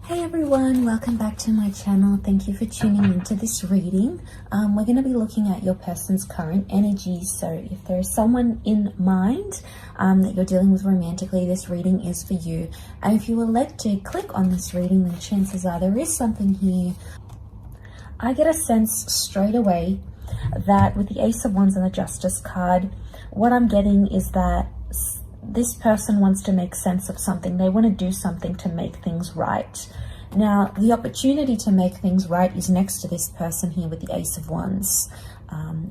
Hey everyone, welcome back to my channel. Thank you for tuning into this reading. We're going to be looking at your person's current energies. So if there is someone in mind that you're dealing with romantically, this reading is for you. And if you were led to click on this reading, then chances are there is something here. I get a sense straight away that with the Ace of Wands and the Justice card, what I'm getting is that this person wants to make sense of something. They want to do something to make things right. Now, the opportunity to make things right is next to this person here with the Ace of Wands,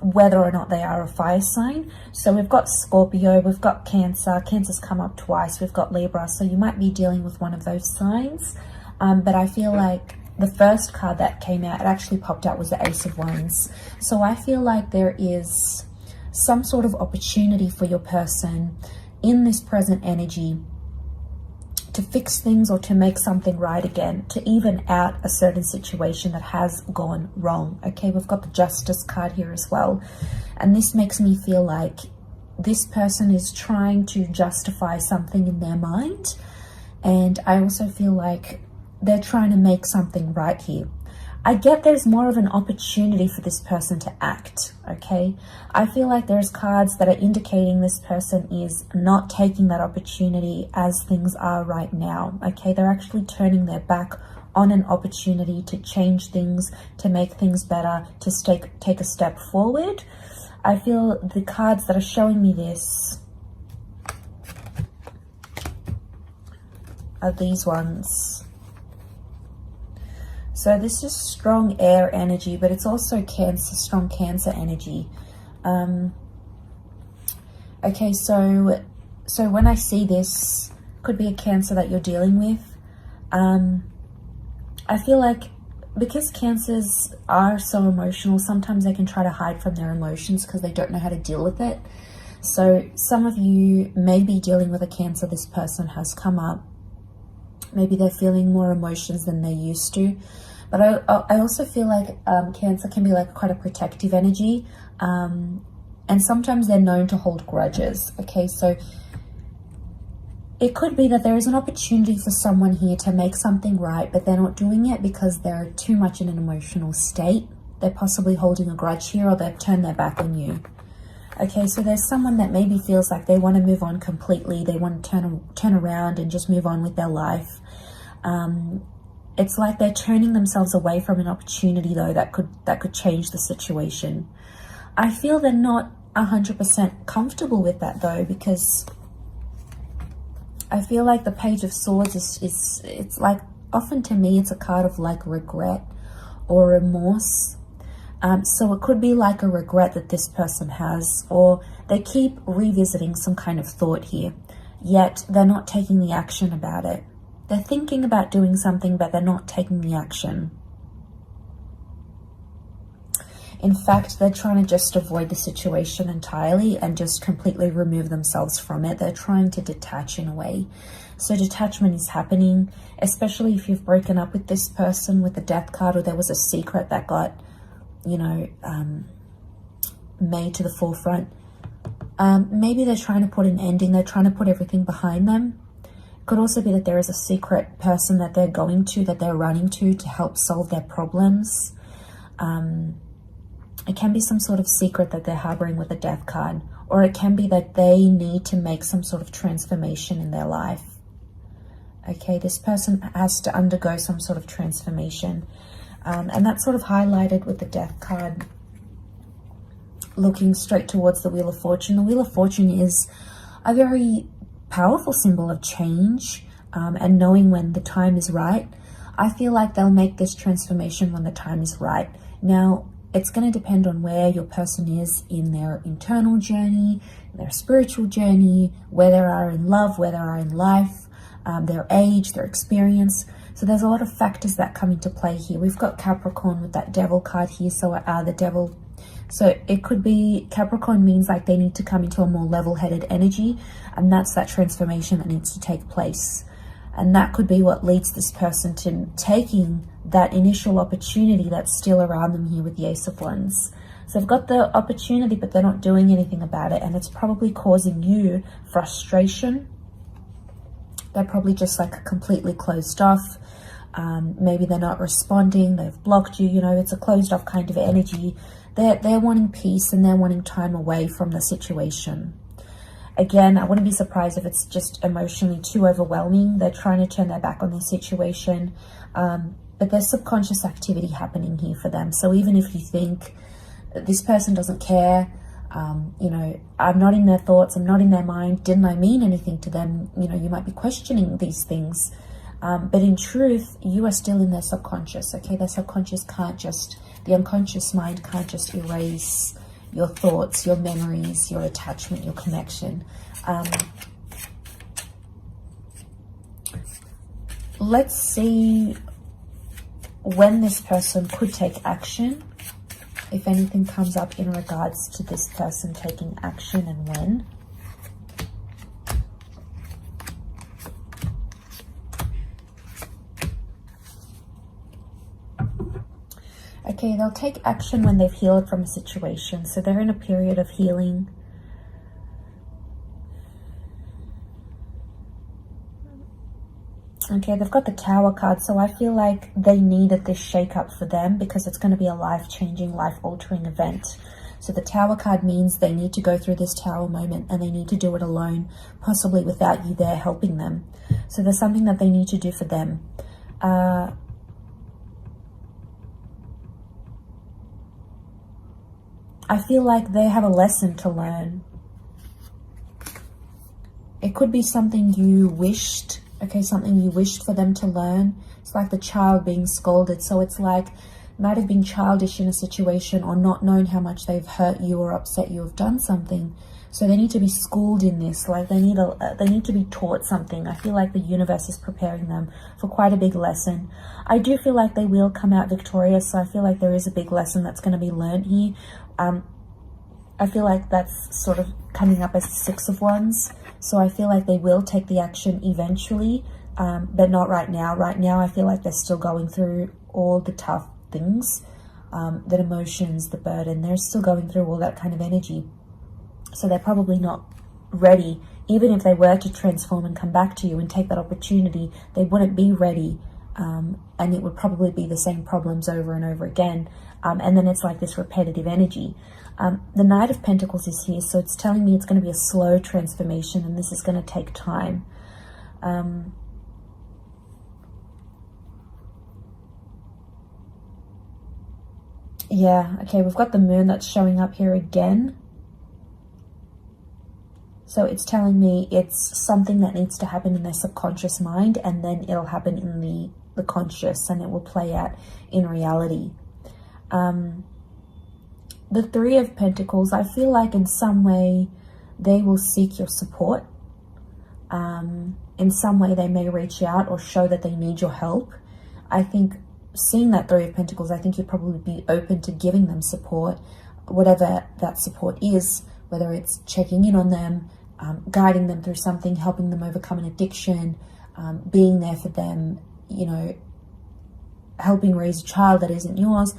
whether or not they are a fire sign. So we've got Scorpio, we've got Cancer. Cancer's come up twice. We've got Libra. So you might be dealing with one of those signs. But I feel like the first card that came out, it actually popped out, was the Ace of Wands. So I feel like there is some sort of opportunity for your person in this present energy to fix things or to make something right again, to even out a certain situation that has gone wrong. Okay, we've got the Justice card here as well. And this makes me feel like this person is trying to justify something in their mind. And I also feel like they're trying to make something right here. I get there's more of an opportunity for this person to act, okay? I feel like there's cards that are indicating this person is not taking that opportunity as things are right now, okay? They're actually turning their back on an opportunity to change things, to make things better, to take a step forward. I feel the cards that are showing me this are these ones. So this is strong air energy, but it's also Cancer, strong Cancer energy. Okay, so when I see this, could be a Cancer that you're dealing with. I feel like because Cancers are so emotional, sometimes they can try to hide from their emotions because they don't know how to deal with it. So some of you may be dealing with a Cancer. This person has come up. Maybe they're feeling more emotions than they used to. But I also feel like Cancer can be like quite a protective energy. And sometimes they're known to hold grudges. Okay, so it could be that there is an opportunity for someone here to make something right, but they're not doing it because they're too much in an emotional state. They're possibly holding a grudge here, or they've turned their back on you. Okay, so there's someone that maybe feels like they want to move on completely. They want to turn around and just move on with their life. It's like they're turning themselves away from an opportunity, though, that could change the situation. I feel they're not 100% comfortable with that, though, because I feel like the Page of Swords it's like, often to me, it's a card of like regret or remorse. So it could be like a regret that this person has, or they keep revisiting some kind of thought here, yet they're not taking the action about it. They're thinking about doing something, but they're not taking the action. In fact, they're trying to just avoid the situation entirely and just completely remove themselves from it. They're trying to detach in a way. So detachment is happening, especially if you've broken up with this person with the Death card, or there was a secret that got, you know, made to the forefront. Maybe they're trying to put an ending. They're trying to put everything behind them. Could also be that there is a secret person that they're going to, that they're running to help solve their problems. It can be some sort of secret that they're harboring with the Death card, or it can be that they need to make some sort of transformation in their life. Okay, this person has to undergo some sort of transformation. And that's sort of highlighted with the Death card, looking straight towards the Wheel of Fortune. The Wheel of Fortune is a very powerful symbol of change and knowing when the time is right. I feel like they'll make this transformation when the time is right. Now, it's going to depend on where your person is in their internal journey, their spiritual journey, where they are in love, where they are in life, their age, their experience. So there's a lot of factors that come into play here. We've got Capricorn with that Devil card here, so the Devil. So it could be, Capricorn means like they need to come into a more level-headed energy, and that's that transformation that needs to take place. And that could be what leads this person to taking that initial opportunity that's still around them here with the Ace of Wands. So they've got the opportunity, but they're not doing anything about it, and it's probably causing you frustration. They're probably just like completely closed off. Maybe they're not responding, they've blocked you, you know, it's a closed off kind of energy. They're wanting peace and they're wanting time away from the situation. Again, I wouldn't be surprised if it's just emotionally too overwhelming. They're trying to turn their back on their situation. But there's subconscious activity happening here for them. So even if you think this person doesn't care, you know, I'm not in their thoughts, I'm not in their mind, didn't I mean anything to them? You know, you might be questioning these things. But in truth, you are still in their subconscious, okay? Their subconscious can't just, the unconscious mind can't just erase your thoughts, your memories, your attachment, your connection. Let's see when this person could take action, if anything comes up in regards to this person taking action, and when. Okay, they'll take action when they've healed from a situation. So they're in a period of healing. Okay, they've got the Tower card. So I feel like they needed this shake-up for them because it's going to be a life-changing, life-altering event. So the Tower card means they need to go through this Tower moment and they need to do it alone, possibly without you there helping them. So there's something that they need to do for them. I feel like they have a lesson to learn. It could be something you wished, okay, something you wished for them to learn. It's like the child being scolded. So it's like, might have been childish in a situation or not known how much they've hurt you or upset you, have done something. So they need to be schooled in this, like they need to be taught something. I feel like the universe is preparing them for quite a big lesson. I do feel like they will come out victorious, so I feel like there is a big lesson that's going to be learned here. I feel like that's sort of coming up as the Six of Wands. So I feel like they will take the action eventually, but not right now. Right now, I feel like they're still going through all the tough things, the emotions, the burden. They're still going through all that kind of energy. So they're probably not ready. Even if they were to transform and come back to you and take that opportunity, they wouldn't be ready. And it would probably be the same problems over and over again. And then it's like this repetitive energy. The Knight of Pentacles is here, so it's telling me it's going to be a slow transformation and this is going to take time. Yeah, okay, we've got the Moon that's showing up here again. So it's telling me it's something that needs to happen in their subconscious mind, and then it'll happen in the conscious, and it will play out in reality. The Three of Pentacles, I feel like in some way they will seek your support. In some way they may reach out or show that they need your help. I think seeing that Three of Pentacles, I think you'd probably be open to giving them support, whatever that support is, whether it's checking in on them, guiding them through something, helping them overcome an addiction, being there for them, you know, helping raise a child that isn't yours.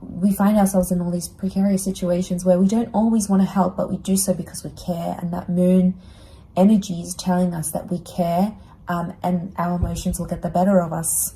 We find ourselves in all these precarious situations where we don't always want to help, but we do so because we care. And that Moon energy is telling us that we care, and our emotions will get the better of us.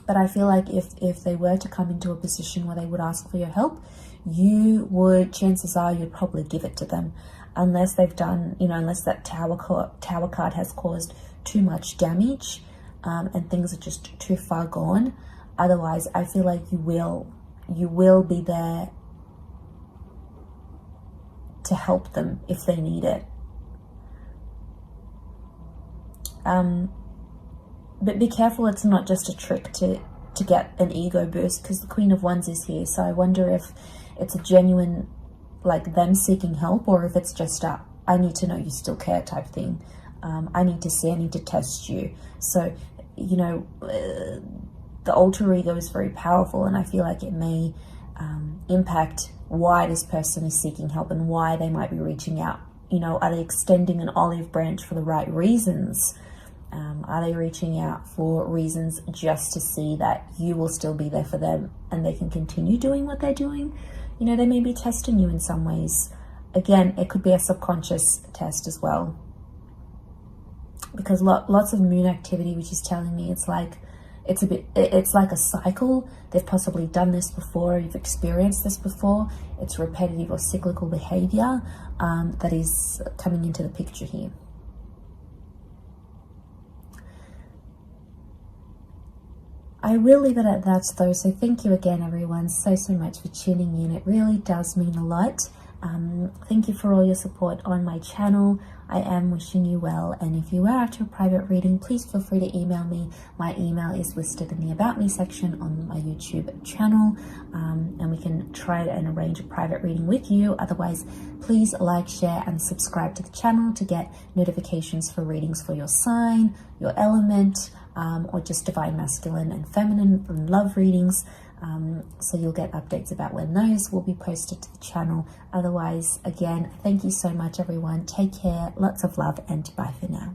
But I feel like if they were to come into a position where they would ask for your help, you would, chances are you'd probably give it to them, unless they've done, you know, unless that Tower card has caused too much damage, and things are just too far gone. Otherwise, I feel like you will be there to help them if they need it. But be careful, it's not just a trick to get an ego boost, because the Queen of Wands is here. So I wonder if it's a genuine, like, them seeking help, or if it's just a, I need to know you still care type thing. I need to see, I need to test you. So, you know, the alter ego is very powerful, and I feel like it may impact why this person is seeking help and why they might be reaching out. You know, are they extending an olive branch for the right reasons? Are they reaching out for reasons just to see that you will still be there for them and they can continue doing what they're doing? You know, they may be testing you in some ways. Again, it could be a subconscious test as well. because lots of moon activity, which is telling me it's like a cycle. They've possibly done this before, you've experienced this before. It's repetitive or cyclical behavior that is coming into the picture here. I will leave it at that though, so thank you again everyone so much for tuning in. It really does mean a lot. Thank you for all your support on my channel. I am wishing you well, and if you are after a private reading, please feel free to email me. My email is listed in the About Me section on my YouTube channel, and we can try and arrange a private reading with you. Otherwise, please like, share and subscribe to the channel to get notifications for readings for your sign, your element, or just divine masculine and feminine and love readings. So you'll get updates about when those will be posted to the channel. Otherwise, again, thank you so much everyone. Take care, lots of love, and bye for now.